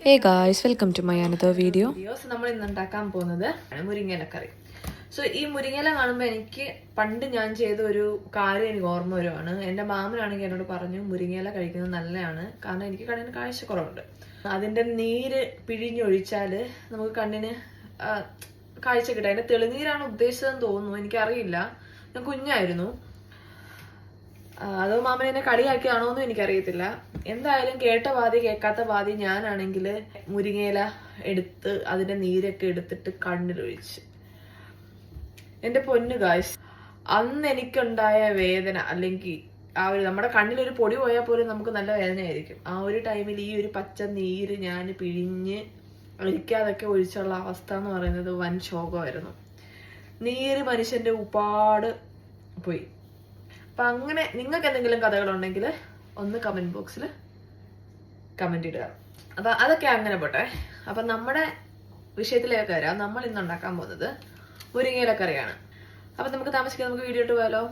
Hey guys, welcome to my another video. നമ്മൾ ഇന്ന് ഉണ്ടാക്കാൻ പോകുന്നത് മുരിങ്ങയിലക്കറി. സോ ഈ മുരിങ്ങയില കാണുമ്പോൾ എനിക്ക് പണ്ട് ഞാൻ ചെയ്ത ഒരു കാര്യം എനിക്ക് ഓർമ്മ വരുവാണ്. എൻ്റെ മാമനാണെങ്കിൽ എന്നോട് പറഞ്ഞു മുരിങ്ങയില കഴിക്കുന്നത് നല്ലതാണ്, കാരണം എനിക്ക് കണ്ണിന് കാഴ്ചക്കുറവുണ്ട്. അതിൻ്റെ നീര് പിഴിഞ്ഞൊഴിച്ചാൽ നമുക്ക് കണ്ണിന് കാഴ്ച കിട്ടും. അതിൻ്റെ തെളിനീരാണ് ഉദ്ദേശിച്ചതെന്ന് തോന്നുന്നു, എനിക്കറിയില്ല. ഞാൻ കുഞ്ഞായിരുന്നു, അതോ മാമൻ എന്നെ കളിയാക്കിയാണോ എന്നും എനിക്കറിയത്തില്ല. എന്തായാലും കേട്ട വാതി കേൾക്കാത്ത വാതി ഞാനാണെങ്കിൽ മുരിങ്ങയില എടുത്ത് അതിന്റെ നീരൊക്കെ എടുത്തിട്ട് കണ്ണിലൊഴിച്ച്. എന്റെ പൊന്നു ഗായ്സ്, അന്ന് എനിക്കുണ്ടായ വേദന, അല്ലെങ്കിൽ ആ ഒരു നമ്മുടെ കണ്ണിലൊരു പൊടി പോയാൽ പോലും നമുക്ക് നല്ല വേദനയായിരിക്കും. ആ ഒരു ടൈമിൽ ഈ ഒരു പച്ച നീര് ഞാൻ പിഴിഞ്ഞ് ഒഴിക്കാതൊക്കെ ഒഴിച്ചുള്ള അവസ്ഥ എന്ന് പറയുന്നത് വൻ ശോകമായിരുന്നു. നീര് മനുഷ്യന്റെ ഉപാട് പോയി. അപ്പൊ അങ്ങനെ നിങ്ങൾക്ക് എന്തെങ്കിലും കഥകളുണ്ടെങ്കിൽ ഒന്ന് കമന്റ് ബോക്സിൽ കമന്റ് ഇടുക. അപ്പൊ അതൊക്കെ അങ്ങനെ പോട്ടെ. അപ്പൊ നമ്മുടെ വിഷയത്തിലേക്ക് വരാം. നമ്മൾ ഇന്ന് ഉണ്ടാക്കാൻ പോകുന്നത് മുരിങ്ങയിലക്കറിയാണ്. അപ്പൊ നമുക്ക് താമസിക്കാൻ നമുക്ക് വീഡിയോ ഇട്ട് പോയാലോ.